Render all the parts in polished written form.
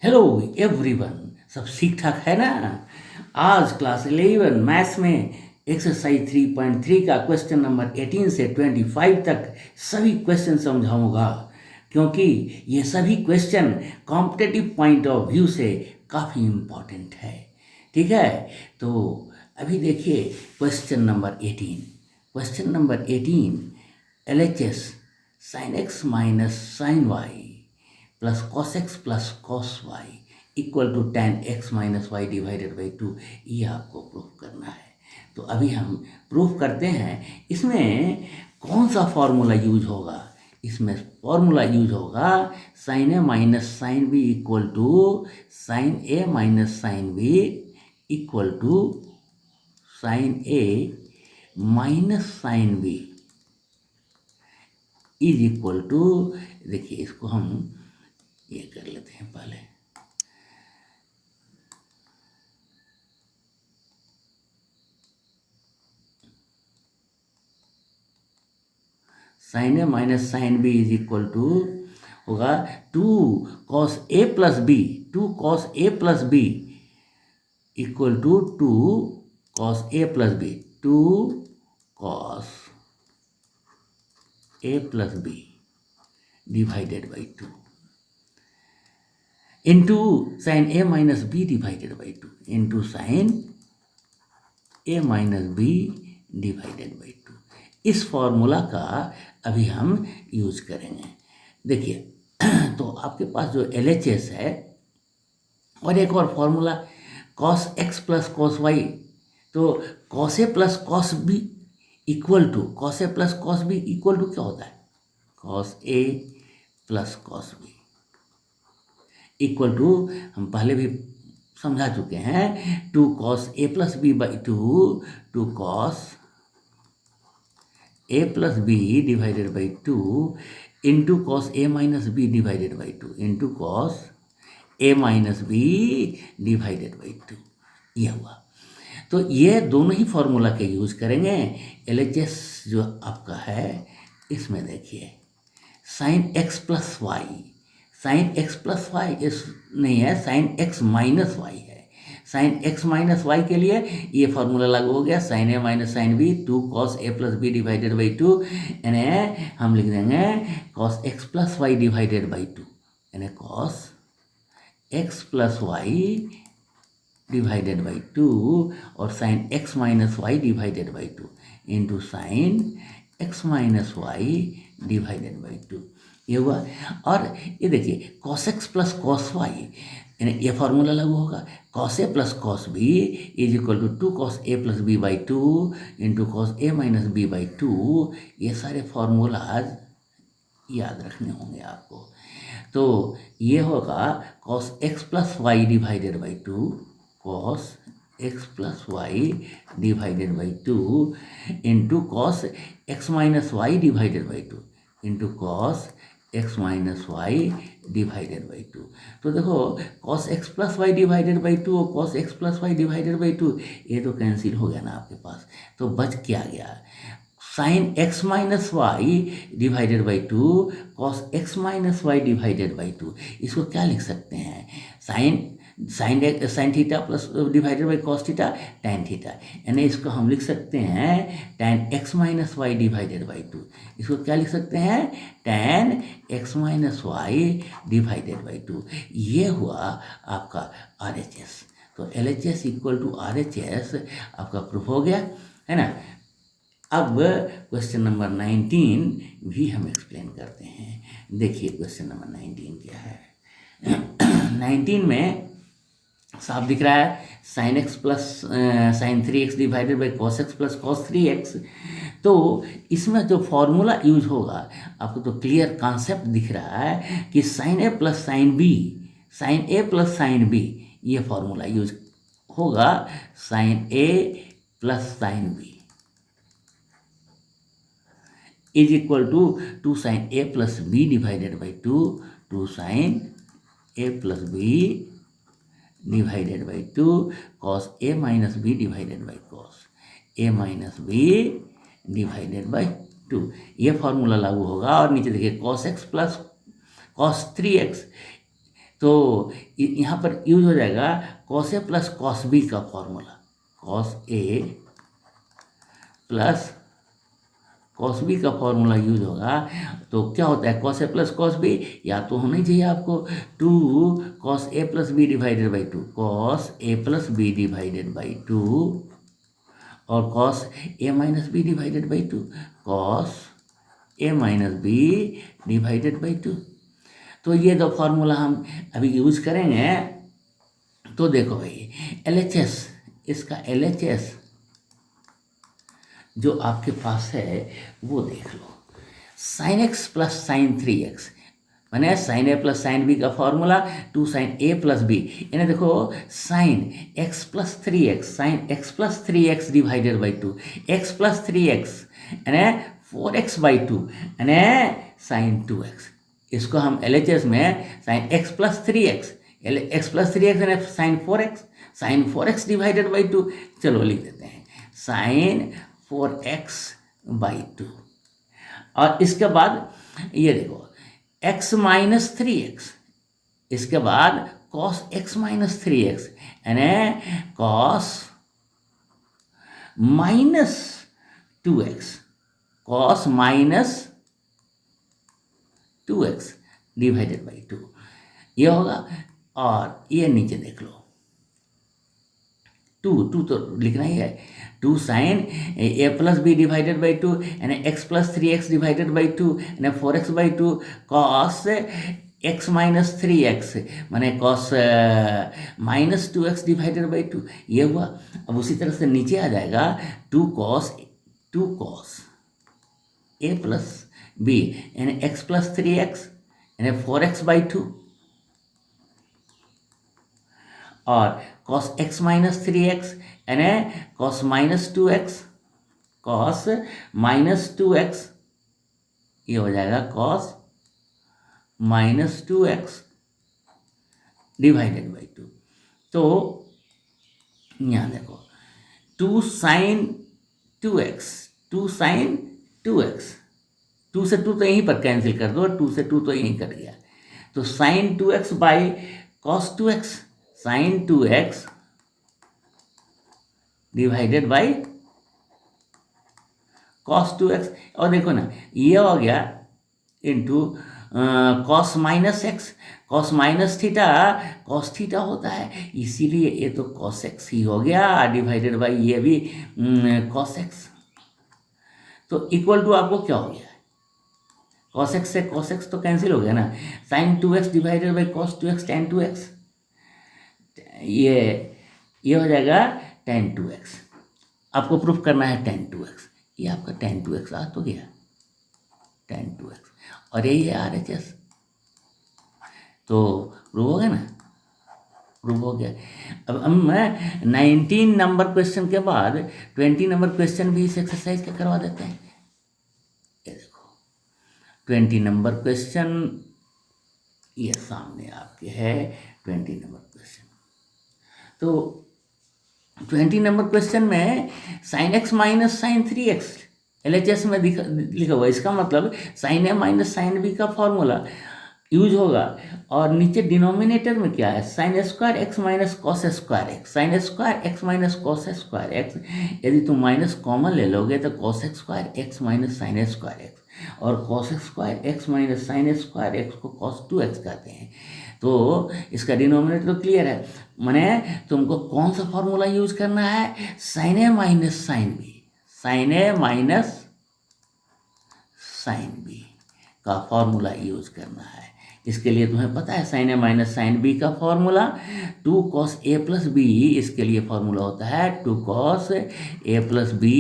Hello everyone, सब ठीक ठाक है ना। आज क्लास 11 मैथ्स में एक्सरसाइज 3.3 का क्वेश्चन नंबर 18 से 25 तक सभी क्वेश्चन समझाऊंगा, क्योंकि ये सभी question competitive point of view से काफ़ी इम्पॉर्टेंट है। ठीक है, तो अभी देखिए question number 18। Question number 18, LHS sin x minus sine y plus cos x plus cos y equal to tan x minus y divided by 2, ये आपको प्रूफ करना है। तो अभी हम प्रूफ करते हैं। इसमें कौन सा फॉर्मूला यूज होगा? इसमें फॉर्मूला यूज होगा sine a minus sine b equal to sine a minus sine b equal to sine a minus sine b is equal to, देखिए इसको हम ये कर लेते हैं पहले। Sine a minus sine b is equal to होगा 2 cos A plus b, 2 cos A plus b equal to 2 cos A plus b, 2 cos A plus B divided by 2 into sine a minus B divided by 2 into sine a minus B divided by 2। इस formula का अभी हम use करेंगे। देखिए तो आपके पास जो LHS है, और एक और formula cos x plus cos y, तो cos A plus cos B equal to, cos A plus cos B equal to क्या होता है? Cos A plus cos B equal to, हम पहले भी समझा चुके हैं, 2 cos A plus B by 2, 2 cos A plus B divided by 2 into cos A minus B divided by 2 into cos A minus B divided by 2, ये हुआ। तो ये दोनों ही फॉर्मूला के यूज करेंगे। LHS जो आपका है, इसमें देखिए sine x plus y, sine x plus y इस नहीं है, साइन एक्स माइनस वाई है। साइन एक्स माइनस वाई के लिए ये फार्मूला लागू हो गया, sine a minus sine b 2 cos A plus B divided by 2, यानी हम लिख देंगे cos x plus y divided by 2, यानी cos x plus y divided by 2 और sine x minus y divided by 2 into sine x minus y divided by 2, ये हुआ। और ये देखिए cos x plus cos y, यानी ये फार्मूला लागू होगा, cos A plus cos b is equal to 2 cos A plus B by 2 into cos A minus b by 2। ये सारे फार्मूलाज याद रखने होंगे आपको। तो ये होगा cos x plus y divided by 2, cos x plus y divided by 2 into cos x minus y divided by 2 into cos x minus y divided by 2। तो देखो cos x plus y divided by 2 और cos x plus y divided by 2, ये तो cancel हो गया ना आपके पास। तो बच क्या गया? Sine x minus y divided by 2 cos x minus y divided by 2। इसको क्या लिख सकते हैं? Sine theta plus divided by cos theta tan theta, यानी इसको हम लिख सकते हैं tan x minus y divided by 2। इसको क्या लिख सकते हैं? Tan x minus y divided by 2। ये हुआ आपका RHS। तो LHS इक्वल टू RHS आपका प्रूफ हो गया, है ना। अब क्वेश्चन नंबर 19 भी हम एक्सप्लेन करते हैं। देखिए क्वेश्चन नंबर 19 क्या है। 19 में साफ दिख रहा है, sine x plus sine 3x divided by cos x plus cos 3x। तो इसमें जो फॉर्मूला यूज होगा, आपको तो क्लियर कॉन्सेप्ट दिख रहा है कि साइन ए प्लस साइन बी, साइन ए प्लस साइन बी, ये फॉर्मूला यूज होगा, sine A plus sine b is equal to 2 sine A plus B divided by 2, 2 sine A plus B divided by 2 cos A minus B divided by cos A minus B divided by 2, ये formula लागू होगा। और नीचे देखिए cos x plus cos 3x, तो यहाँ पर use हो जाएगा कॉस ए प्लस कॉस बी का फॉर्मूला, कॉस ए प्लस कॉस बी का फॉर्मूला यूज होगा। तो क्या होता है कॉस ए प्लस कॉस बी, या तो होना ही चाहिए आपको 2 cos A plus B divided by 2, cos A plus B divided by 2, और cos A minus B divided by 2, cos A minus B divided by 2। तो ये दो फार्मूला हम अभी यूज करेंगे। तो देखो भाई LHS, इसका LHS जो आपके पास है वो देख लो, sine x plus sine 3x, मैंने साइन ए प्लस साइन बी का फॉर्मूला 2 साइन ए प्लस बी, यानी देखो sine x plus 3x, sine x plus 3x divided by 2, x plus 3x यानी 4x बाई 2 यानी साइन 2x। इसको हम LHS में sine x plus 3x, x plus 3x यानी sign 4x divided by 2, चलो लिख देते हैं साइन 4x बाई 2। और इसके बाद ये देखो x माइनस 3x, इसके बाद cos x माइनस 3x यानी cos minus 2x, cos minus 2x divided by 2 ये होगा। और ये नीचे देख लो 2 तो लिखना ही है, 2 sine A plus B divided by 2 यानी x plus 3x divided by 2 यानी 4x by 2, cos x minus 3x माने cos minus 2x divided by 2 ये हुआ। अब उसी तरह से नीचे आ जाएगा 2 कॉस ए प्लस बी यानी एक्स प्लस 3x यानी 4x बाई 2, और cos x माइनस 3x यानी cos minus 2x, cos minus 2x ये हो जाएगा cos minus 2x divided by 2। तो यहाँ देखो 2 साइन 2x, 2 साइन 2x, 2 से 2 तो यहीं पर कैंसिल कर दो, 2 से 2 तो यहीं कट गया, तो sine 2x by cos 2x, sine 2x divided by cos 2x, और देखो ना ये हो गया into cos minus x, cos minus theta cos theta होता है, इसीलिए ये तो cos x ही हो गया डिवाइडेड बाई ये भी cos x। तो इक्वल टू आपको क्या हो गया, cos x से cos x तो कैंसिल हो गया ना, sine 2x divided by cos 2x tan 2x, ये हो जाएगा tan 2x। आपको प्रूफ करना है tan 2x, ये आपका tan 2x आ तो गया tan 2x, और यही है RHS। तो प्रूव हो गया ना, प्रूव हो गया। अब मैं 19 नंबर क्वेश्चन के बाद 20 नंबर क्वेश्चन भी इस एक्सरसाइज का करवा देते हैं। ये देखो 20 नंबर क्वेश्चन ये सामने आपके है 20 नंबर क्वेश्चन। तो 20 नंबर क्वेश्चन में sine x minus sine 3x LHS में लिखा हुआ, इसका मतलब sine a minus sine B का फॉर्मूला यूज होगा। और नीचे डिनोमिनेटर में क्या है, sine square x minus cos square x, sine square x minus cos square x, यदि तुम माइनस कॉमन ले लोगे तो cos square x minus sine square x, और cos square x minus sine square x को कॉस 2x कहते हैं। तो इसका डिनोमिनेटर तो क्लियर है, माने तुमको कौन सा फॉर्मूला यूज करना है, sine a minus sine b, sine a minus sine B का फॉर्मूला यूज करना है। इसके लिए तुम्हें पता है sine a minus sine B का formula 2 cos a plus b, इसके लिए फॉर्मूला होता है 2 cos a plus B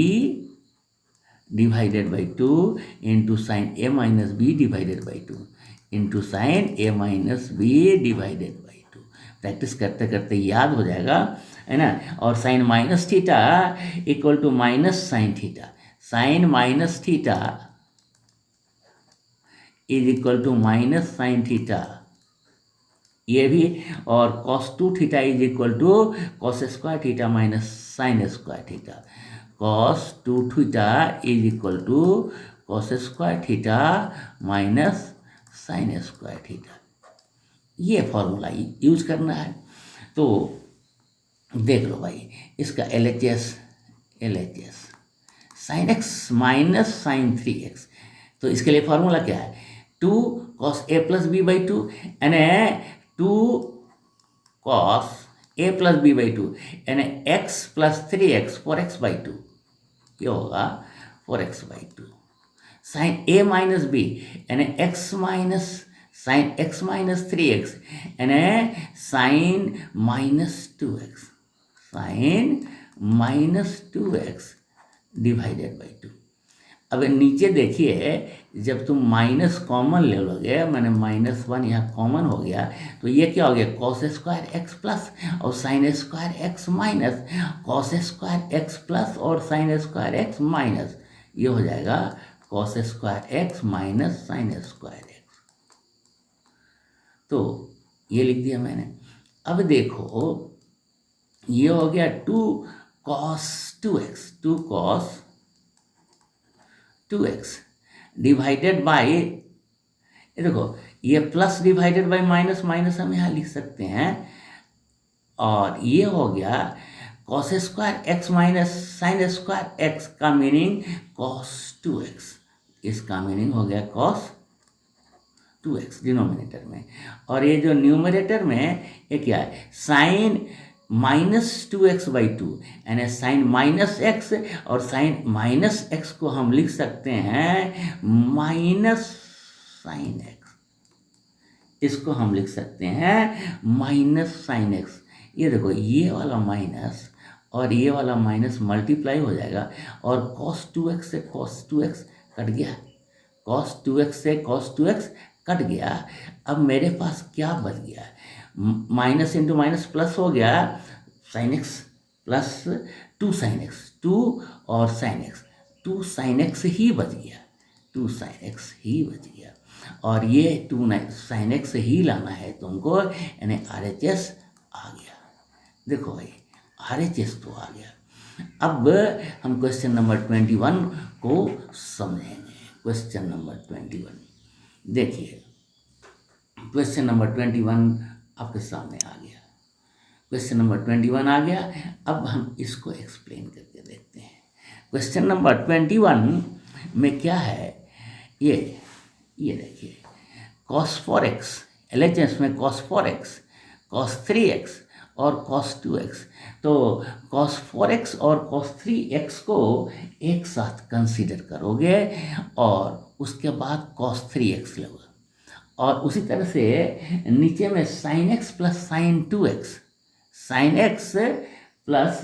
divided by 2 into sine a minus B divided by 2 into sine a minus B divided by 2। Practice करते करते याद हो जाएगा, है ना। और sine minus theta equal to minus sine theta, sine minus theta is equal to minus sine theta, ये भी, और cos 2 theta is equal to cos square theta minus sine square theta, cos 2 theta is equal to cos square theta minus sine square theta. ये formula use करना है। तो देख लो भाई, इसका LHS sine x minus sine 3x। तो इसके लिए फॉर्मूला क्या है, 2 cos a plus B by 2 यानी 2 cos a plus B by 2 यानी x plus 3x 4x by 2, ये होगा 4x by 2। Sine a minus B यानी x minus sine x minus 3x यानी sine minus 2x, sine minus 2x divided by 2। अब नीचे देखिए, जब तुम माइनस कॉमन ले लोगे, मैंने -1 यहाँ कॉमन हो गया, तो ये क्या हो गया, कॉस स्क्वायर एक्स प्लस और sign square x minus, cos square X plus और साइन स्क्वायर एक्स माइनस, ये हो जाएगा cos square x minus sine square x. तो ये लिख दिया मैंने। अब देखो, ये हो गया 2 cos 2x, 2 cos 2x divided by, ये देखो ये plus divided by minus, minus हम यहाँ लिख सकते हैं, और ये हो गया cos square x minus sine square x का मीनिंग cos 2x, इसका मीनिंग हो गया cos 2x डिनोमिनेटर में। और ये जो न्यूमरेटर में ये क्या है, साइन -2x बाई 2 यानी साइन माइनस एक्स, और साइन माइनस एक्स को हम लिख सकते हैं माइनस साइन एक्स, इसको हम लिख सकते हैं माइनस साइन एक्स। ये देखो, ये वाला माइनस और ये वाला माइनस मल्टीप्लाई हो जाएगा, और cos 2x से cos 2x कट गया, cos 2x से cos 2x कट गया। अब मेरे पास क्या बच गया, माइनस इंटू माइनस प्लस हो गया, sine x plus 2 sine x, 2 और साइन एक्स, 2 साइन एक्स ही बच गया, 2 साइन एक्स ही बच गया। और ये 2 साइन एक्स ही लाना है तुमको, यानी RHS आ गया। देखो भाई, RHS तो आ गया। अब हम क्वेश्चन नंबर 21 को समझेंगे। क्वेश्चन नंबर 21 देखिए, क्वेश्चन नंबर 21 आपके सामने आ गया। क्वेश्चन नंबर 21 आ गया। अब हम इसको एक्सप्लेन करके देखते हैं। क्वेश्चन नंबर 21 में क्या है, ये देखिए, cos 4x, LHS में cos 4x, cos 3x और cos 2x। तो cos 4x और cos 3x को एक साथ कंसीडर करोगे और उसके बाद cos 3x लोगे, और उसी तरह से नीचे में sin x plus sign 2x, sin x plus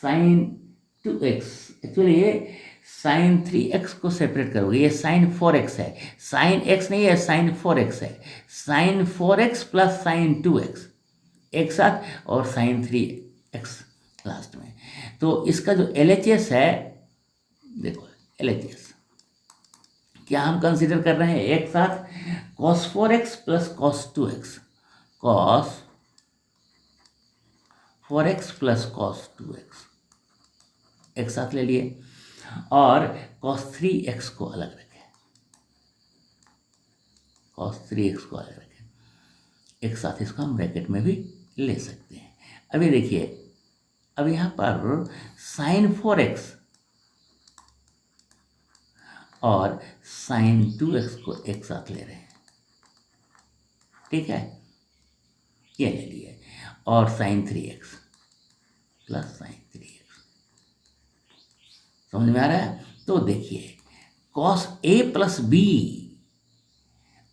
sign 2x, actually ये sin 3x को सेपरेट करोगे, ये sin 4x है, sin x नहीं है, sin 4x है, sin 4x plus sign 2x एक साथ, और sin 3x लास्ट में। तो इसका जो LHS है, देखो LHS क्या हम कंसीडर कर रहे हैं एक साथ, cos 4x plus cos 2x, cos 4x plus cos 2x एक साथ ले लिए, और cos 3x को अलग रखें, cos 3x को अलग रखें, एक साथ इसको हम ब्रैकेट में भी ले सकते हैं। अभी देखिए, अब यहाँ पर sin 4x और sin 2x को एक साथ ले रहे हैं, ठीक है, ये ले लिए, और sin 3x plus sin 3x, समझ में आ रहा है। तो देखिए, cos a प्लस बी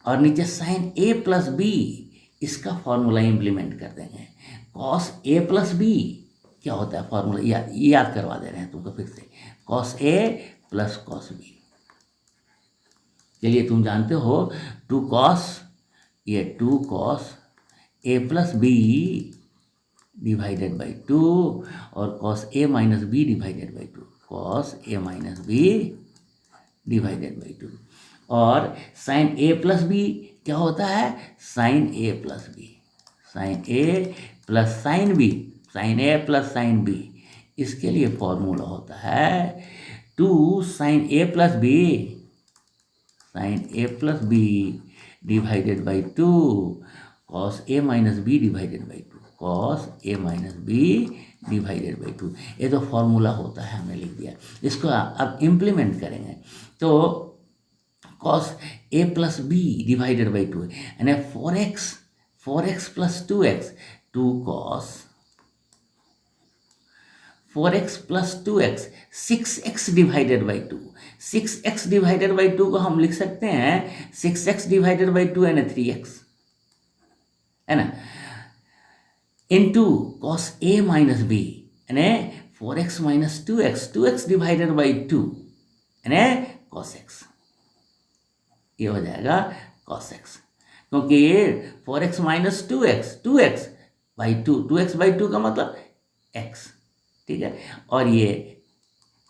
और नीचे sin a प्लस बी, इसका फॉर्मूला इम्प्लीमेंट कर देंगे। cos a प्लस बी क्या होता है फॉर्मूला, याद करवा दे रहे हैं तुमको फिर से, cos a plus cos b, चलिए तुम जानते हो 2 cos, ये 2 cos a plus B divided by 2, और cos a minus B divided by 2, cos a minus B divided by 2, और sin a प्लस बी क्या होता है, sin a plus b, sin a plus sin b, sin a plus sin b, इसके लिए formula होता है 2 sin a plus b, sin a plus B divided by 2, cos A minus B divided by 2, cos A minus B divided by 2। ये तो formula होता है, हमने लिख दिया। इसको अब इम्प्लीमेंट करेंगे तो cos A plus B divided by 2 यानी 4x plus 2x, 2 cos 4x plus 2x, 6x divided by 2। 6x divided by 2 को हम लिख सकते हैं 6x डिवाइडेड बाई 2 यानी 3x, है ना, into cos A minus B यानी 4x minus 2x, 2x divided by 2 यानी कॉस x, ये हो जाएगा कॉस x, क्योंकि ये 4x minus 2x, 2x by 2, 2x by 2 का मतलब x, ठीक है, और ये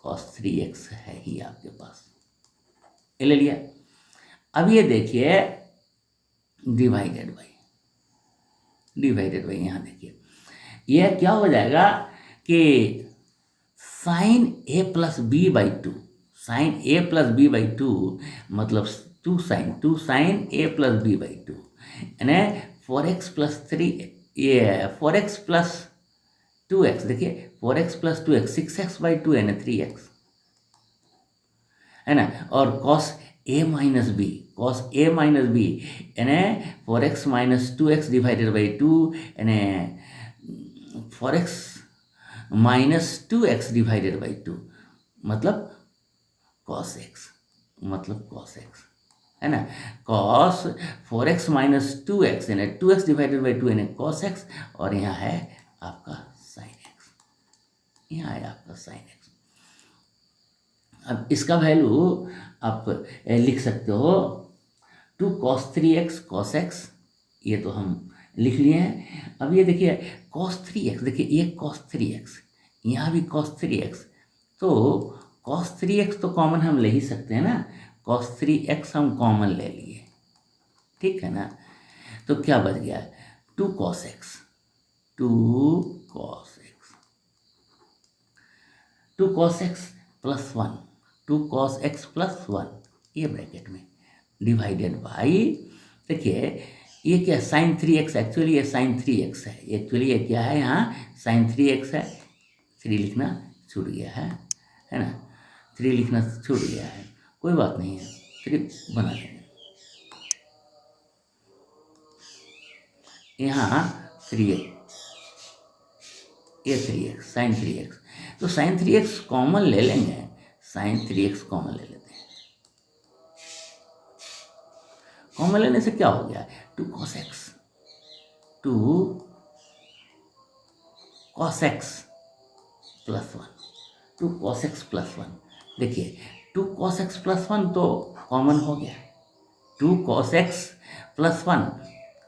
cos 3x है ही आपके पास, ये ले लिया। अब ये देखिए डिवाइडेड बाई यहाँ देखिए ये क्या हो जाएगा कि sine A plus B by 2, sine A plus B by 2 मतलब 2 sine A plus B by 2 यानी 4x प्लस 3, ये 4x प्लस 2x, देखिए 4x plus 2x 6x by 2 यानी 3x, है ना, और cos a minus B, cos a minus B यानी 4x minus 2x divided by 2 यानी 4x minus 2x divided by 2 मतलब cos x, है ना, cos 4x माइनस 2x यानी 2x डिवाइडेड बाई 2 यानी cos x, और यहाँ है आपका sin x, यहाँ है आपका sin x। अब इसका वैल्यू आप लिख सकते हो 2 cos 3x cos x, ये तो हम लिख लिए हैं। अब ये देखिए cos 3x, देखिए ये cos 3x, यहाँ भी cos 3x, तो cos 3x तो कॉमन हम ले ही सकते हैं ना, cos 3x हम कॉमन ले लिए, ठीक है ना, तो क्या बच गया 2 cos x, 2 cos x, 2 cos x plus 1, 2 cos x plus 1, ये ब्रैकेट में डिवाइडेड बाई, देखिए ये क्या साइन 3x, एक्चुअली ये साइन 3x है, एक्चुअली ये क्या है यहाँ साइन 3x है, 3 लिखना छूट गया है ना, 3 लिखना छूट गया है, कोई बात नहीं है, 3 बना लेंगे। यहाँ 3x, ये 3x साइन 3x, तो साइन 3x कॉमन ले लेंगे, साइन 3x कॉमन ले लेते हैं, कॉमन लेने से क्या हो गया 2 cos x, 2 cos x plus 1, 2 cos x plus 1, देखिए 2 cos x प्लस 1 तो कॉमन हो गया, 2 cos x प्लस 1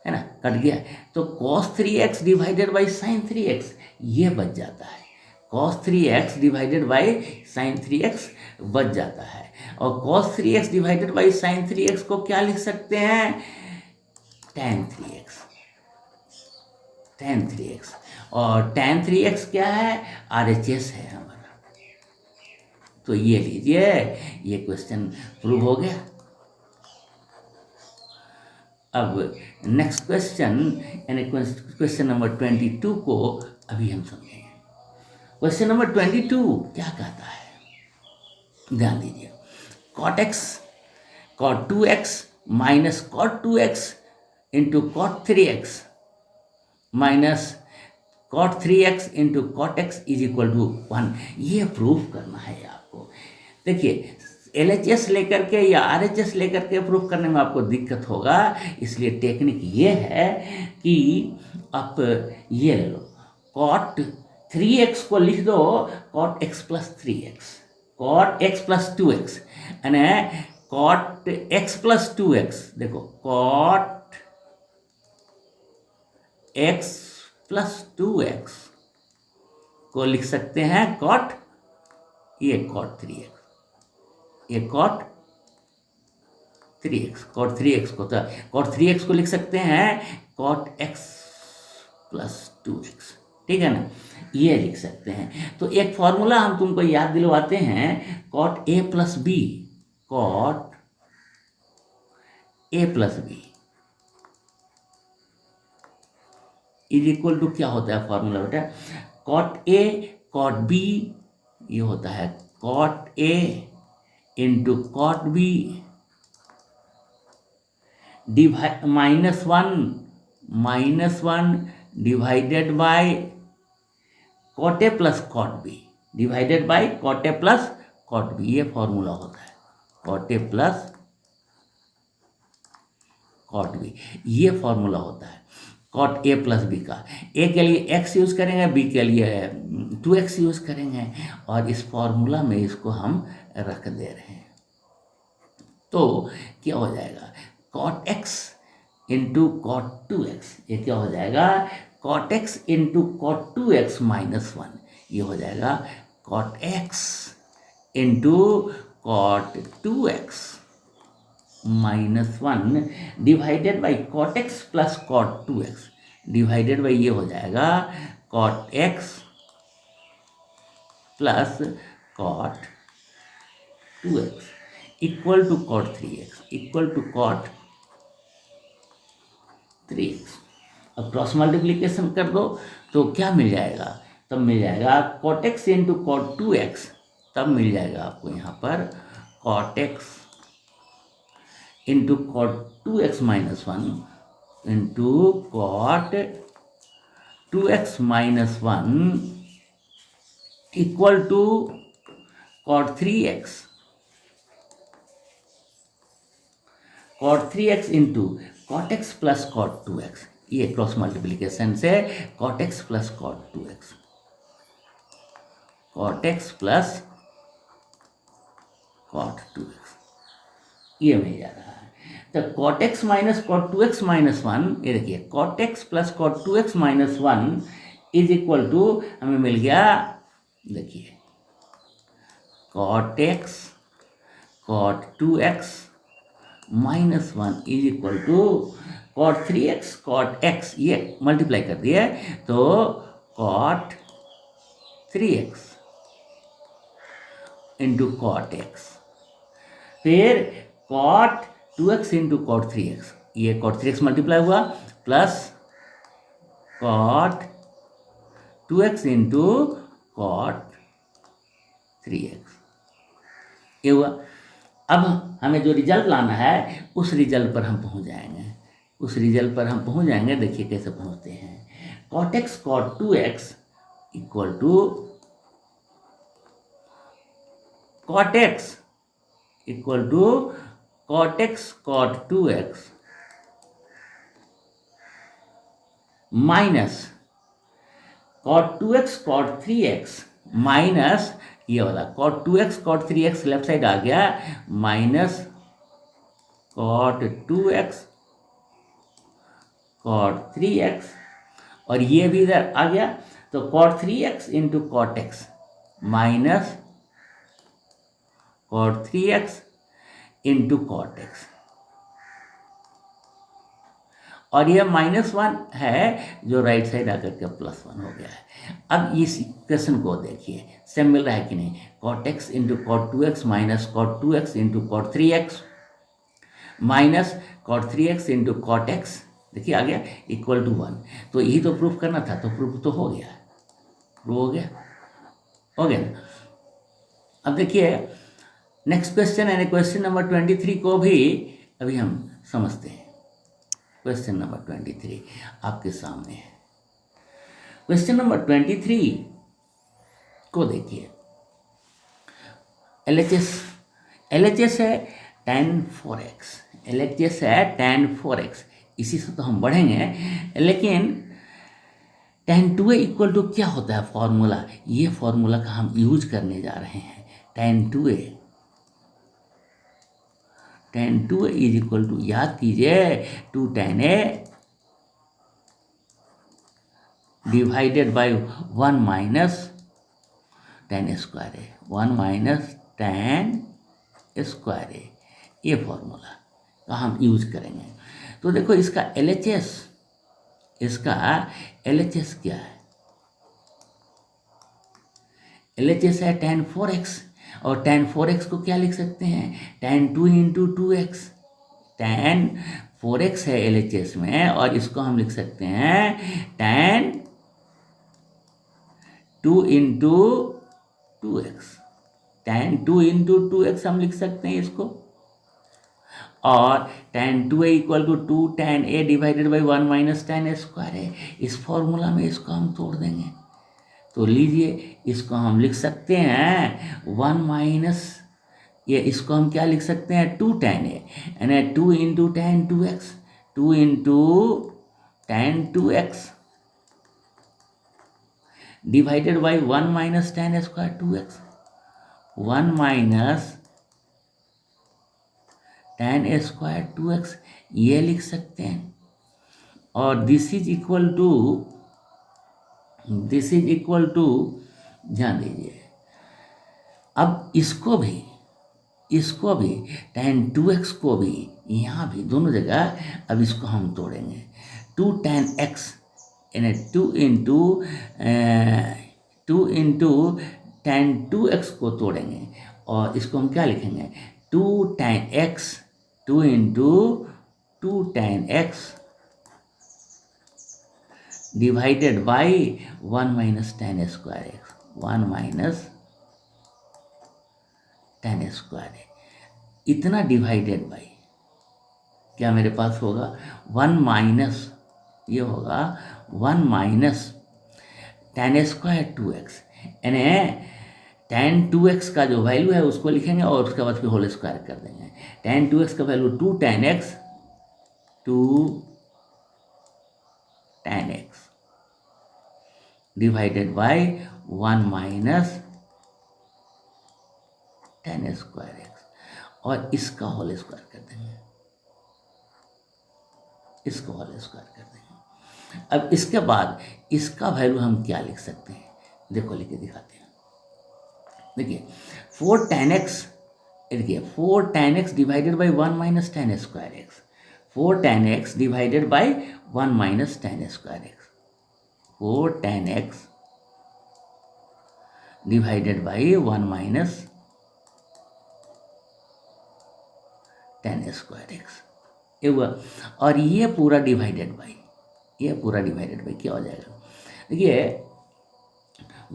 है ना, कट गया, तो cos 3x divided by sine 3x ये बच जाता है, cos 3x divided by sine 3x बच जाता है, और cos 3x divided by sine 3x को क्या लिख सकते हैं tan 3x, tan 3x, और tan 3x क्या है RHS है हमारा, तो ये लीजिए, ये क्वेश्चन प्रूव हो गया। अब नेक्स्ट क्वेश्चन यानी क्वेश्चन नंबर 22 को अभी हम समझेंगे। क्वेश्चन नंबर 22 क्या कहता है, ध्यान दीजिए, cot x cot 2x minus cot 2x into cot 3x minus cot 3x into cot x is equal to 1, ये प्रूफ करना है आपको। देखिए LHS लेकर के या RHS लेकर के प्रूफ करने में आपको दिक्कत होगा, इसलिए टेक्निक ये है कि आप ये ले लो, cot 3x को लिख दो cot x plus 3x, cot x plus 2x यानी cot x प्लस 2x, देखो cot x प्लस 2x को लिख सकते हैं cot, ये cot 3x, ये cot 3x, cot 3x को तो cot 3x को लिख सकते हैं cot x प्लस 2x, ठीक है ना, ये लिख सकते हैं। तो एक फॉर्मूला हम तुमको याद दिलवाते हैं, cot a plus B, cot a plus बी, इज इक्वल टू क्या होता है फॉर्मूला बेटा, कॉट ए कॉट बी, ये होता है cot A into cot B divide -1 divided by cot A plus cot B divided by cot A plus cot B, ये formula होता है cot A plus cot B, ये formula होता है cot A plus B का। ए के लिए x use करेंगे, बी के लिए 2x यूज़ करेंगे, और इस फॉर्मूला में इसको हम रख दे रहे हैं। तो क्या हो जाएगा, cot x into cot 2x, ये क्या हो जाएगा, cot x into cot 2x -1, ये हो जाएगा cot x into cot 2x -1 divided by cot x plus cot 2x divided by, ये हो जाएगा cot x plus cot 2x equal to cot 3x equal to cot 3x। अब cross multiplication कर दो तो क्या मिल जाएगा, तब मिल जाएगा cot x into cot 2x, तब मिल जाएगा आपको यहाँ पर cot x into cot 2x -1 into cot 2x -1 equal to cot 3x, cot 3x into cot x plus cot 2x, ये क्रॉस मल्टीप्लीकेशन से cot x plus cot 2x, cot x plus cot 2x, ये मिल जा रहा है। तो cot x minus cot 2x -1, ये देखिए cot x plus cot 2x -1 is equal to, हमें मिल गया, देखिए cot x cot 2x -1 is equal to cot 3x cot x, ये मल्टीप्लाई कर दिया तो cot 3x into cot x, फिर cot 2x into cot 3x, ये कॉट 3x मल्टीप्लाई हुआ plus cot 2x into cot 3x, ये हुआ। अब हमें जो रिजल्ट लाना है उस रिजल्ट पर हम पहुंच जाएंगे, देखिए कैसे पहुंचते हैं। Cot x cot 2x equal to cot x equal to cot x cot 2x minus cot 2x cot 3x minus ये वाला cot 2x cot 3x left side आ गया, minus cot 2x cot 3x, और ये भी इधर आ गया तो cot 3x into cot x minus cot 3x into cot x, और यह -1 है जो राइट साइड आकर के +1 हो गया है। अब इस इक्वेशन को देखिए सेम मिल रहा है कि नहीं, cot x into cot 2x minus cot 2x into cot 3x minus cot 3x into cot x, देखिए आ गया इक्वल टू 1। तो यही तो प्रूफ करना था, तो प्रूफ तो हो गया, प्रूफ हो गया ना। अब देखिए नेक्स्ट क्वेश्चन यानी क्वेश्चन नंबर 23 को भी अभी हम समझते हैं। क्वेश्चन नंबर 23 आपके सामने है। क्वेश्चन नंबर 23 को देखिए, LHS है tan 4x, LHS है tan 4x, इसी से तो हम बढ़ेंगे, लेकिन tan 2a इक्वल टू क्या होता है फॉर्मूला, ये फॉर्मूला का हम यूज करने जा रहे हैं। tan 2a is equal to, याद कीजिए 2 tan a divided by 1 minus tan square a, 1 minus tan square a, ये फॉर्मूला का हम यूज करेंगे। तो देखो इसका LHS क्या है, LHS है tan 4x, और tan 4x को क्या लिख सकते हैं, tan 2 into 2x, tan 4x है LHS में, और इसको हम लिख सकते हैं tan 2 into 2x, tan 2 into 2x हम लिख सकते हैं इसको, और tan 2a equal to 2 tan a divided by 1 minus tan a square है। इस फॉर्मूला में इसको हम तोड़ देंगे, तो लीजिए इसको हम लिख सकते हैं 1 माइनस, ये इसको हम क्या लिख सकते हैं 2 tan a, यानी 2 into tan 2x, 2 into tan 2x divided by 1 minus tan a square 2x, 1 minus tan a square 2x ये लिख सकते हैं, और दिस इज इक्वल टू ध्यान दीजिए, अब इसको भी tan 2x को भी यहाँ भी दोनों जगह, अब इसको हम तोड़ेंगे 2 tan x, यानी 2 इंटू tan 2x को तोड़ेंगे, और इसको हम क्या लिखेंगे 2 tan x, 2 into 2 tan x divided by 1 minus tan square x, 1 minus tan square है, इतना डिवाइडेड बाई क्या मेरे पास होगा 1 माइनस, ये होगा 1 माइनस tan स्क्वायर 2x, यानी tan 2x का जो वैल्यू है उसको लिखेंगे और उसके बाद फिर होल स्क्वायर कर देंगे। tan 2x का value 2 tan x divided by 1 minus tan square x, और इसका होल स्क्वायर कर देंगे, इसको होल स्क्वायर कर देंगे। अब इसके बाद इसका वैल्यू हम क्या लिख सकते हैं, देखो लिख के दिखाते हैं। देखिए 4 tan x, देखिए 4 tan x divided by 1 minus tan square x, 4 tan x divided by 1 minus tan square x, 4 tan x divided by 1 minus tan square x, ये हुआ। और ये पूरा डिवाइडेड बाई क्या हो जाएगा, देखिए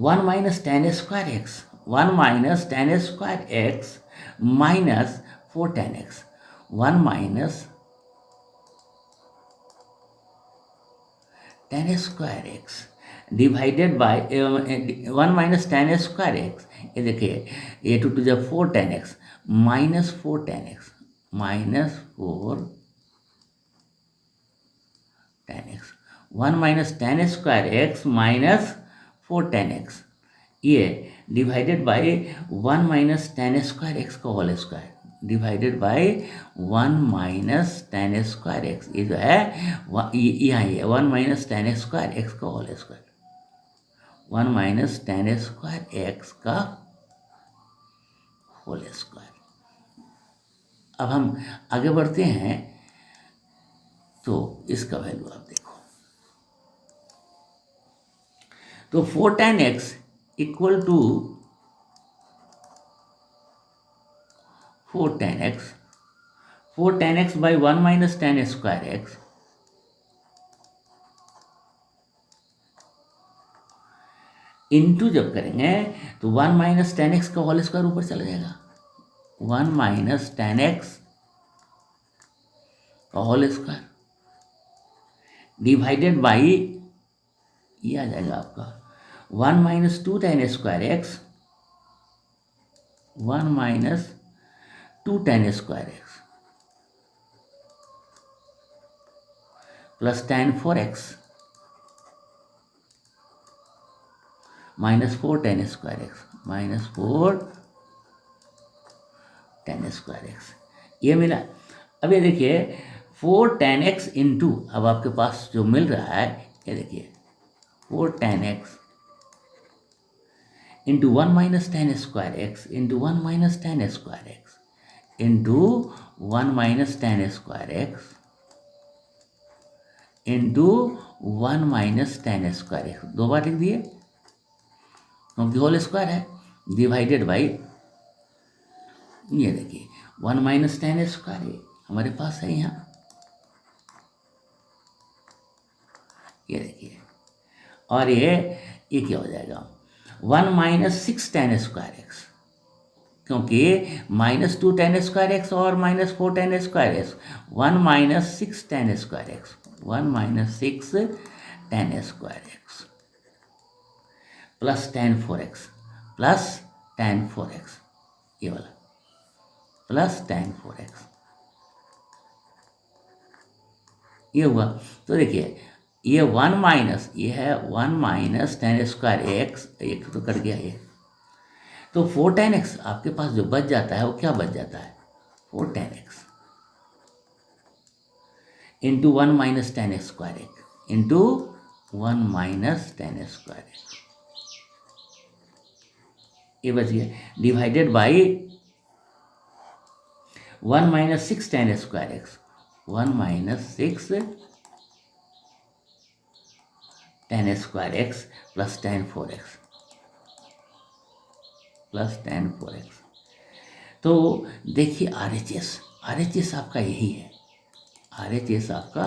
1 minus tan square x, 1 minus tan square x minus 4 tan x, 1 minus tan square x divided by 1 minus tan square x, ये देखिए ये 2 टू जब 4 tan x minus 4 tan x minus 4 tan x, 1 minus tan square x minus 4 tan x, ये divided by 1 minus tan square x का whole square divided by 1 minus tan square x, ये जो है यहाँ ये 1 माइनस tan स्क्वायर एक्स का whole square, 1 minus tan square x का whole square. अब हम आगे बढ़ते हैं, तो इसका वैल्यू आप देखो, तो 4 tan x equal to 4 tan x by 1 minus tan square X into जब करेंगे तो 1 माइनस tan x का होल स्क्वायर ऊपर चला जाएगा, 1 माइनस tan x का होल स्क्वायर डिवाइडेड बाई ये आ जाएगा आपका 1 minus 2 tan square x, 1 minus 2 tan square X plus tan 4x minus 4 tan square x minus 4 tan square x, ये मिला। अब ये देखिए 4 tan x इंटू, अब आपके पास जो मिल रहा है ये देखिए 4 tan x into 1 minus tan square X into 1 minus tan square X into 1 minus tan square X into 1 minus tan square x, दो बार लिख दिए क्योंकि होल स्क्वायर है, डिवाइडेड बाई ये देखिए 1 माइनस tan स्क्वायर हमारे पास है यहाँ, ये देखिए, और ये क्या हो जाएगा 1 माइनस 6 tan स्क्वायर एक्स, क्योंकि -2 tan स्क्वायर एक्स और -4 tan square x, 1 minus 6 tan square x, 1 minus 6 tan square X plus tan 4x plus tan 4x, ये वाला प्लस tan 4x, ये हुआ। तो देखिए ये 1 माइनस, ये है 1 माइनस tan स्क्वायर एक्स, एक तो कट गया ये, तो 4 tan x आपके पास जो बच जाता है वो क्या बच जाता है 4 tan x into 1 minus tan square X into 1 minus tan square x, ये बच गया, divided by 1 minus 6 tan square x, 1 minus 6 tan square X plus tan 4x plus tan 4x। तो देखिए RHS आपका यही है, RHS आपका